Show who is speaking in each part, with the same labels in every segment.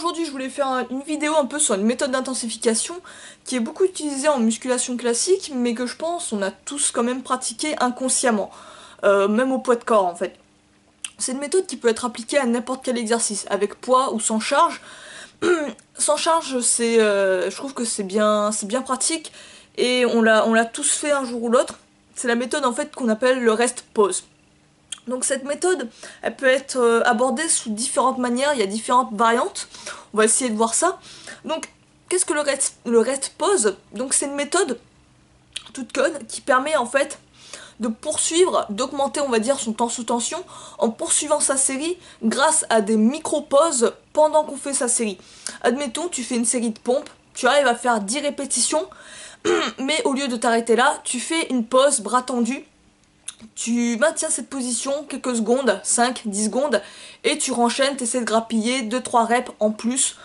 Speaker 1: aujourd'hui je voulais faire une vidéo un peu sur une méthode d'intensification qui est beaucoup utilisée en musculation classique mais que je pense on a tous quand même pratiqué inconsciemment, même au poids de corps en fait. C'est une méthode qui peut être appliquée à n'importe quel exercice, avec poids ou sans charge. Sans charge, je trouve que c'est bien pratique et on l'a tous fait un jour ou l'autre. C'est la méthode en fait qu'on appelle le rest pause. Donc cette méthode, elle peut être abordée sous différentes manières, il y a différentes variantes. On va essayer de voir ça. Donc, qu'est-ce que le rest pause? Donc c'est une méthode toute conne qui permet en fait de poursuivre, d'augmenter on va dire son temps sous tension en poursuivant sa série grâce à des micro-pauses pendant qu'on fait sa série. Admettons, tu fais une série de pompes, tu arrives à faire 10 répétitions, mais au lieu de t'arrêter là, tu fais une pause bras tendu. Tu maintiens cette position quelques secondes, 5-10 secondes, et tu renchaînes, tu essaies de grappiller 2-3 reps en plus,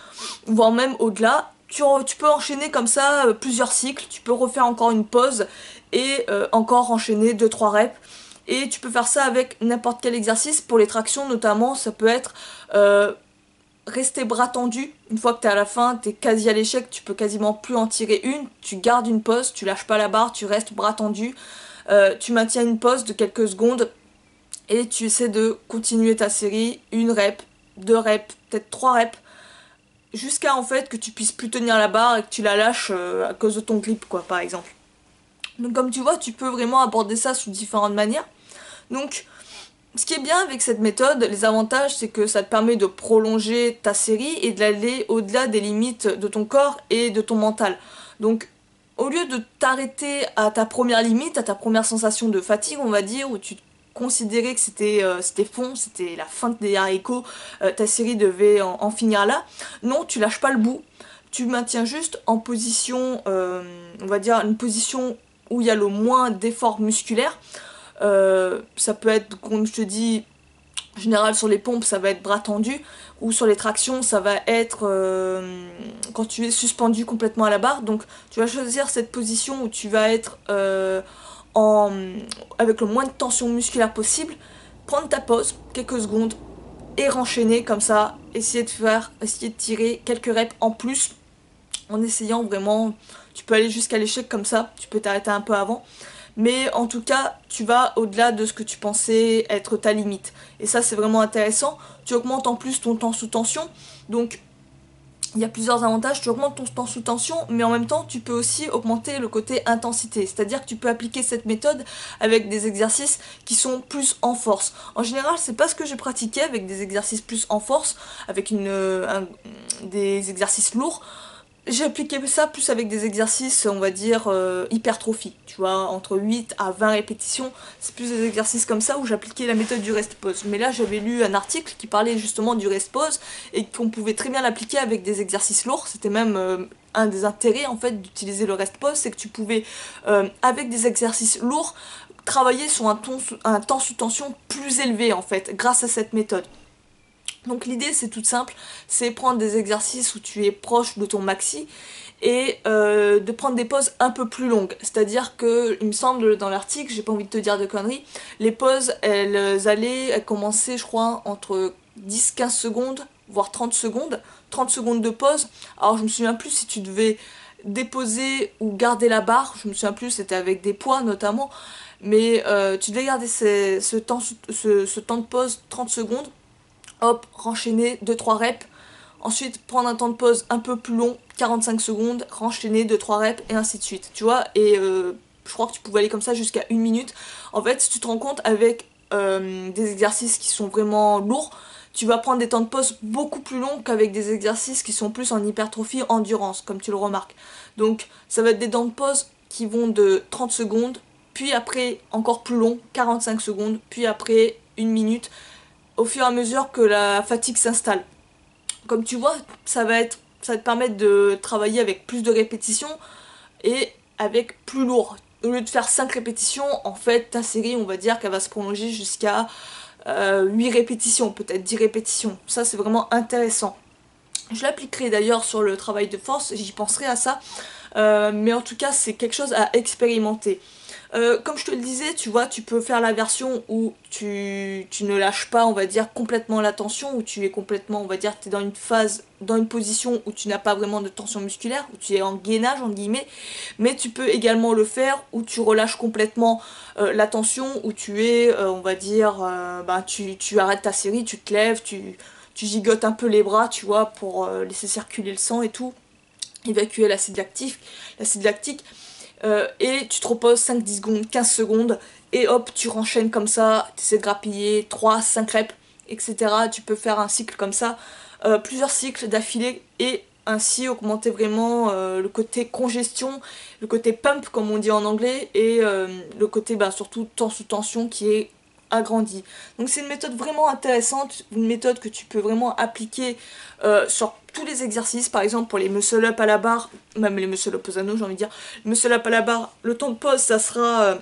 Speaker 1: voire même au-delà. Tu peux enchaîner comme ça plusieurs cycles, tu peux refaire encore une pause et encore enchaîner 2-3 reps. Et tu peux faire ça avec n'importe quel exercice. Pour les tractions notamment, ça peut être rester bras tendus. Une fois que tu es à la fin, tu es quasi à l'échec, tu peux quasiment plus en tirer une. Tu gardes une pause, tu lâches pas la barre, tu restes bras tendus. Tu maintiens une pause de quelques secondes et tu essaies de continuer ta série, une rep, 2 reps, peut-être 3 reps, jusqu'à en fait que tu puisses plus tenir la barre et que tu la lâches à cause de ton grip quoi par exemple. Donc comme tu vois, tu peux vraiment aborder ça sous différentes manières. Donc ce qui est bien avec cette méthode, les avantages, c'est que ça te permet de prolonger ta série et d'aller au-delà des limites de ton corps et de ton mental. Donc au lieu de t'arrêter à ta première limite, à ta première sensation de fatigue, on va dire, où tu considérais que c'était fond, c'était la fin des haricots, ta série devait en finir là, non, tu lâches pas le bout, tu maintiens juste en position, on va dire, une position où il y a le moins d'effort musculaire. Ça peut être, comme je te dis, en général sur les pompes ça va être bras tendu, ou sur les tractions ça va être quand tu es suspendu complètement à la barre. Donc tu vas choisir cette position où tu vas être avec le moins de tension musculaire possible, prendre ta pause, quelques secondes, et renchaîner comme ça, essayer de tirer quelques reps en plus, en essayant vraiment, tu peux aller jusqu'à l'échec comme ça, tu peux t'arrêter un peu avant. Mais en tout cas, tu vas au-delà de ce que tu pensais être ta limite. Et ça, c'est vraiment intéressant. Tu augmentes en plus ton temps sous tension. Donc, il y a plusieurs avantages. Tu augmentes ton temps sous tension, mais en même temps, tu peux aussi augmenter le côté intensité. C'est-à-dire que tu peux appliquer cette méthode avec des exercices qui sont plus en force. En général, c'est pas ce que j'ai pratiqué avec des exercices plus en force, avec des exercices lourds. J'ai appliqué ça plus avec des exercices, on va dire, hypertrophie, tu vois, entre 8 à 20 répétitions, c'est plus des exercices comme ça où j'appliquais la méthode du rest pause. Mais là, j'avais lu un article qui parlait justement du rest pause et qu'on pouvait très bien l'appliquer avec des exercices lourds. C'était même un des intérêts, en fait, d'utiliser le rest pause, c'est que tu pouvais, avec des exercices lourds, travailler sur un temps sous tension plus élevé, en fait, grâce à cette méthode. Donc l'idée c'est toute simple, c'est prendre des exercices où tu es proche de ton maxi et de prendre des pauses un peu plus longues. C'est-à-dire que, il me semble dans l'article, j'ai pas envie de te dire de conneries, les pauses elles commençaient je crois entre 10-15 secondes, voire 30 secondes, 30 secondes de pause. Alors je me souviens plus si tu devais déposer ou garder la barre, je me souviens plus, c'était avec des poids notamment, mais tu devais garder ce temps de pause 30 secondes. Hop, renchaîner 2-3 reps, ensuite prendre un temps de pause un peu plus long, 45 secondes, renchaîner 2-3 reps et ainsi de suite, tu vois, et je crois que tu pouvais aller comme ça jusqu'à 1 minute. En fait, si tu te rends compte avec des exercices qui sont vraiment lourds, tu vas prendre des temps de pause beaucoup plus longs qu'avec des exercices qui sont plus en hypertrophie, endurance, comme tu le remarques. Donc ça va être des temps de pause qui vont de 30 secondes, puis après encore plus long, 45 secondes, puis après 1 minute, au fur et à mesure que la fatigue s'installe. Comme tu vois, ça va te permettre de travailler avec plus de répétitions et avec plus lourd. Au lieu de faire 5 répétitions, en fait, ta série, on va dire qu'elle va se prolonger jusqu'à 8 répétitions, peut-être 10 répétitions. Ça, c'est vraiment intéressant. Je l'appliquerai d'ailleurs sur le travail de force, j'y penserai à ça. Mais en tout cas, c'est quelque chose à expérimenter. Comme je te le disais, tu vois, tu peux faire la version où tu ne lâches pas, on va dire, complètement la tension, où tu es complètement, on va dire, tu es dans une phase, dans une position où tu n'as pas vraiment de tension musculaire, où tu es en gainage, en guillemets, mais tu peux également le faire où tu relâches complètement la tension, où tu es, on va dire, ben, tu arrêtes ta série, tu te lèves, tu gigotes un peu les bras, tu vois, pour laisser circuler le sang et tout, évacuer l'acide lactique. Et tu te reposes 5-10 secondes, 15 secondes, et hop, tu renchaînes comme ça, tu essaies de grappiller 3-5 reps, etc. Tu peux faire un cycle comme ça, plusieurs cycles d'affilée, et ainsi augmenter vraiment le côté congestion, le côté pump comme on dit en anglais, et le côté surtout temps sous tension qui est agrandi. Donc c'est une méthode vraiment intéressante, une méthode que tu peux vraiment appliquer sur tous les exercices, par exemple pour les muscle up à la barre, même les muscle up aux anneaux j'ai envie de dire, le muscle up à la barre, le temps de pause ça sera... alors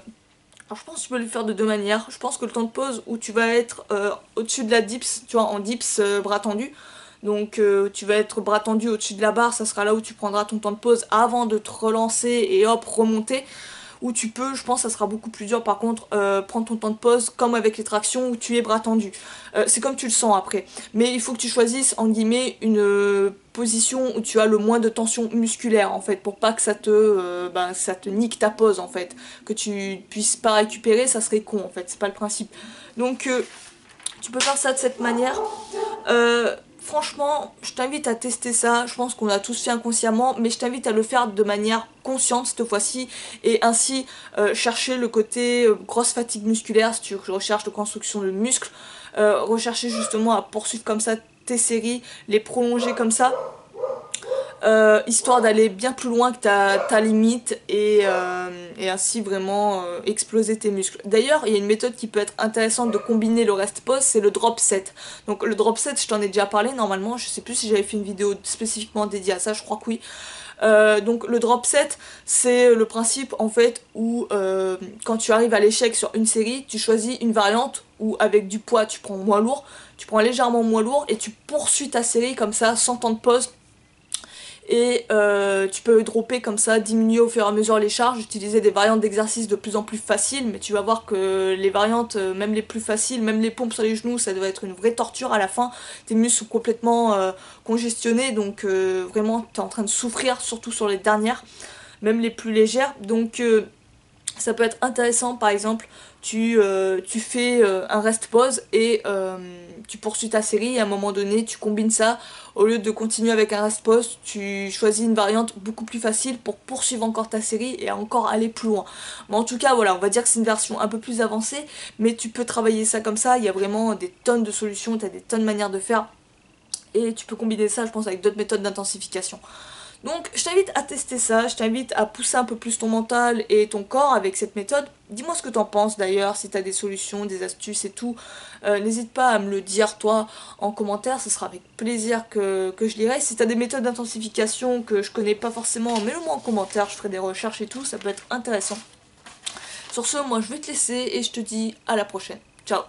Speaker 1: je pense que tu peux le faire de deux manières, je pense que le temps de pause où tu vas être au-dessus de la dips, tu vois en dips bras tendu, donc tu vas être bras tendu au-dessus de la barre, ça sera là où tu prendras ton temps de pause avant de te relancer et hop remonter. Où tu peux, je pense ça sera beaucoup plus dur par contre, prendre ton temps de pause comme avec les tractions où tu es bras tendu. C'est comme tu le sens après. Mais il faut que tu choisisses en guillemets une position où tu as le moins de tension musculaire en fait, pour pas que ça te nique ta pause en fait. Que tu puisses pas récupérer, ça serait con en fait, c'est pas le principe. Donc tu peux faire ça de cette manière. Franchement, je t'invite à tester ça. Je pense qu'on l'a tous fait inconsciemment, mais je t'invite à le faire de manière consciente cette fois-ci et ainsi chercher le côté grosse fatigue musculaire si tu recherches de construction de muscles, rechercher justement à poursuivre comme ça tes séries, les prolonger comme ça. Histoire d'aller bien plus loin que ta limite et ainsi vraiment exploser tes muscles. D'ailleurs, il y a une méthode qui peut être intéressante de combiner le rest pause, c'est le drop set. Donc le drop set, je t'en ai déjà parlé normalement, je sais plus si j'avais fait une vidéo spécifiquement dédiée à ça, je crois que oui. Donc le drop set, c'est le principe en fait où quand tu arrives à l'échec sur une série, tu choisis une variante où avec du poids tu prends moins lourd, tu prends légèrement moins lourd et tu poursuis ta série comme ça sans temps de pause. Et tu peux dropper comme ça, diminuer au fur et à mesure les charges, utiliser des variantes d'exercices de plus en plus faciles, mais tu vas voir que les variantes, même les plus faciles, même les pompes sur les genoux, ça doit être une vraie torture à la fin. Tes muscles sont complètement congestionnés, donc vraiment t'es en train de souffrir, surtout sur les dernières, même les plus légères. Donc ça peut être intéressant, par exemple, tu fais un rest pause et tu poursuis ta série et à un moment donné tu combines ça, au lieu de continuer avec un rest pause, tu choisis une variante beaucoup plus facile pour poursuivre encore ta série et encore aller plus loin. Mais en tout cas voilà, on va dire que c'est une version un peu plus avancée, mais tu peux travailler ça comme ça, il y a vraiment des tonnes de solutions, tu as des tonnes de manières de faire et tu peux combiner ça je pense avec d'autres méthodes d'intensification. Donc je t'invite à tester ça, je t'invite à pousser un peu plus ton mental et ton corps avec cette méthode. Dis-moi ce que t'en penses d'ailleurs, si t'as des solutions, des astuces et tout. N'hésite pas à me le dire toi en commentaire, ce sera avec plaisir que je lirai. Si t'as des méthodes d'intensification que je connais pas forcément, mets-le-moi en commentaire, je ferai des recherches et tout, ça peut être intéressant. Sur ce, moi je vais te laisser et je te dis à la prochaine. Ciao.